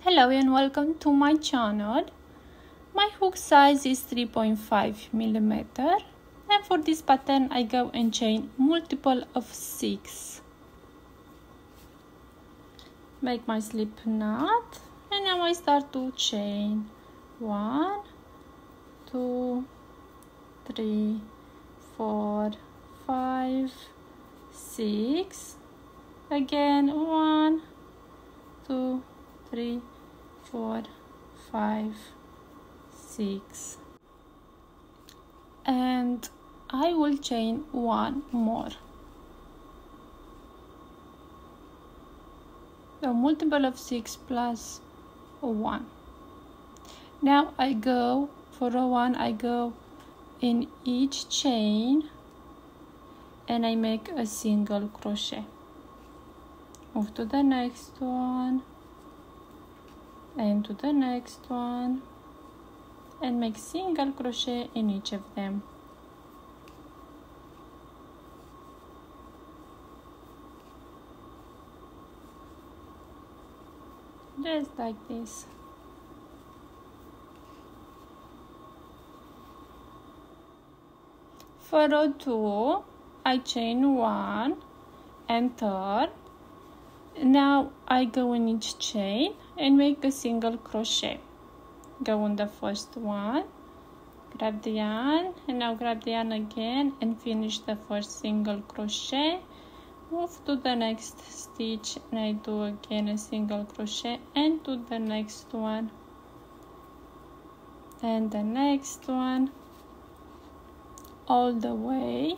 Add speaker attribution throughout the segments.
Speaker 1: Hello and welcome to my channel. My hook size is 3.5 millimeter, and for this pattern I go and chain multiple of 6. Make my slip knot, and now I start to chain 1, 2, 3, 4, 5, 6. Again 1, 2, 3, 4, 5, 6, and I will chain one more. A multiple of 6 plus 1. Now I go for a 1, I go in each chain and I make a single crochet. Move to the next one and to the next one and make single crochet in each of them. Just like this. For row 2 I chain 1 and turn. Now I go in each chain and make a single crochet. Go on the first one, grab the yarn, and now grab the yarn again and finish the first single crochet. Move to the next stitch and I do again a single crochet and to the next one and the next one all the way.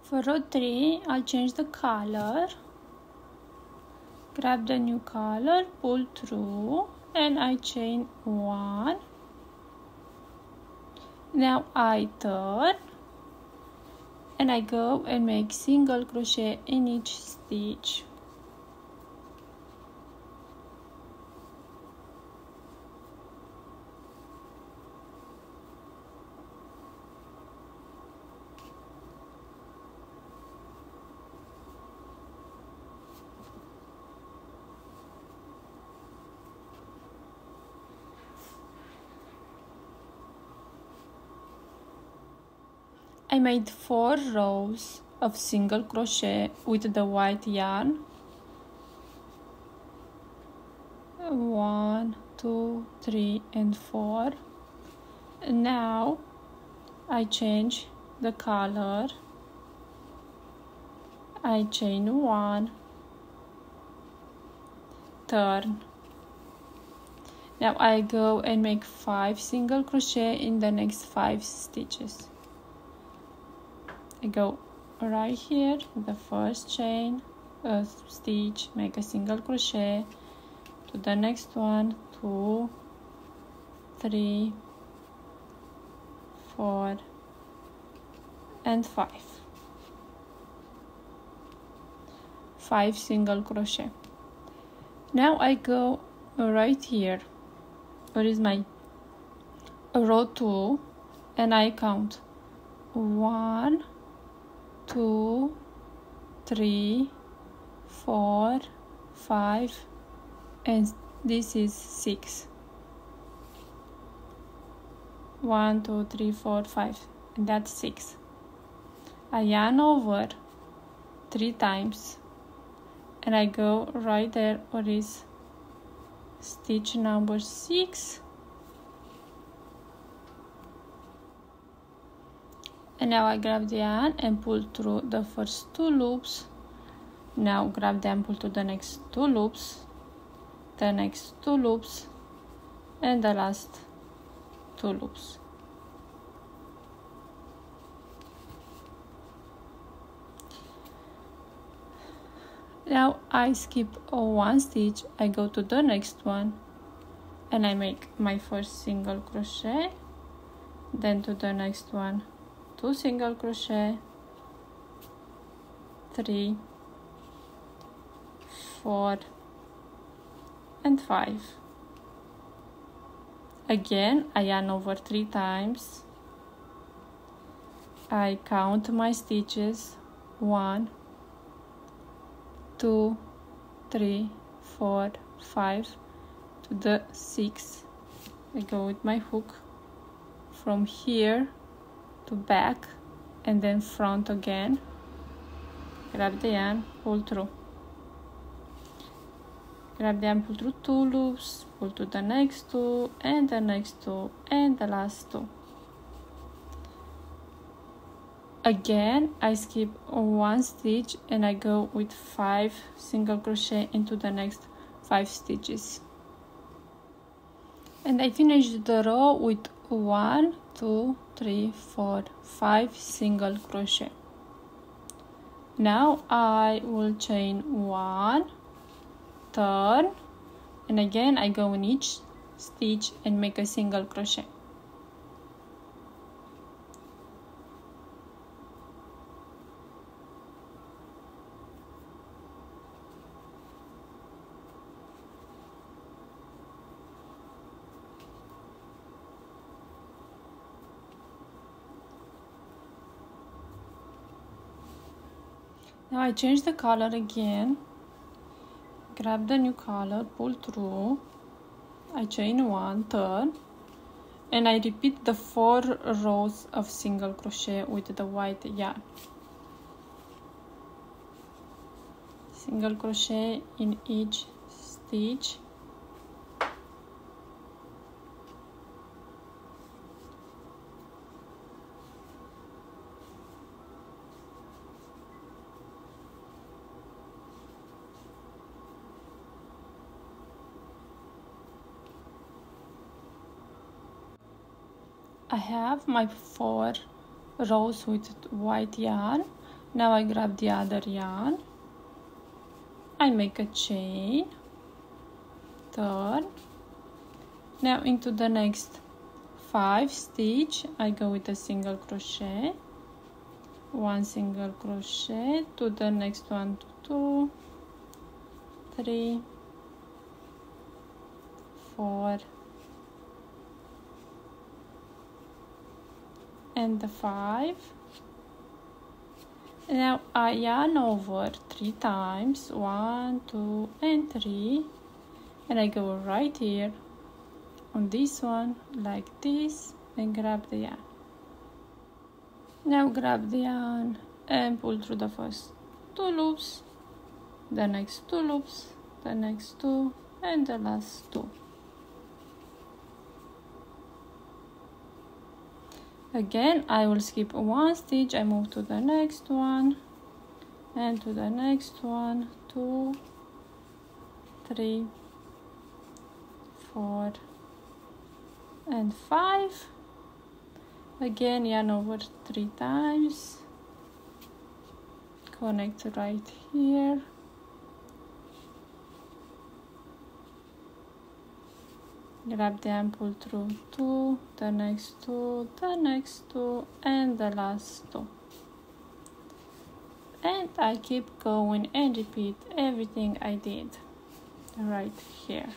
Speaker 1: For row 3, I'll change the color, grab the new color, pull through, and I chain 1. Now I turn, and I go and make single crochet in each stitch. I made 4 rows of single crochet with the white yarn. 1, 2, 3, and 4. And now I change the color. I chain 1, turn. Now I go and make 5 single crochet in the next 5 stitches. I go right here, the first chain, stitch, make a single crochet, to the next one, 2, 3, 4, and 5. 5 single crochet. Now I go right here, where is my row 2, and I count 1, 2, 3, 4, 5, and this is 6. 1, 2, 3, 4, 5, and that's 6. I yarn over 3 times and I go right there where is stitch number 6. And now I grab the yarn and pull through the first 2 loops. Now grab the yarn, pull to the next 2 loops, the next 2 loops, and the last 2 loops. Now I skip 1 stitch, I go to the next one, and I make my first single crochet, then to the next one, 2 single crochet, 3, 4, and 5. Again I yarn over 3 times. I count my stitches, 1, 2, 3, 4, 5 to the 6. I go with my hook from here to back and then front again. Grab the yarn, pull through. Grab the yarn, pull through 2 loops, pull to the next 2 and the next 2 and the last 2. Again, I skip 1 stitch and I go with 5 single crochet into the next 5 stitches. And I finished the row with 1, 2, 3, 4, 5 single crochet. Now I will chain 1, turn, and again I go in each stitch and make a single crochet. Now I change the color again, grab the new color, pull through, I chain 1, turn, and I repeat the 4 rows of single crochet with the white yarn. Single crochet in each stitch. I have my 4 rows with white yarn. Now I grab the other yarn, I make a chain, turn. Now into the next 5 stitch I go with a single crochet, 1 single crochet to the next one, 2, 3, 4 and the 5. Now I yarn over 3 times, 1, 2 and 3, and I go right here on this one like this and grab the yarn. Now grab the yarn and pull through the first 2 loops, the next 2 loops, the next 2 and the last 2. Again, I will skip 1 stitch, I move to the next one and to the next one, 2, 3, 4 and 5. Again, yarn over 3 times, connect right here. Grab the yarn, pull through 2, the next 2, the next 2 and the last 2. And I keep going and repeat everything I did right here.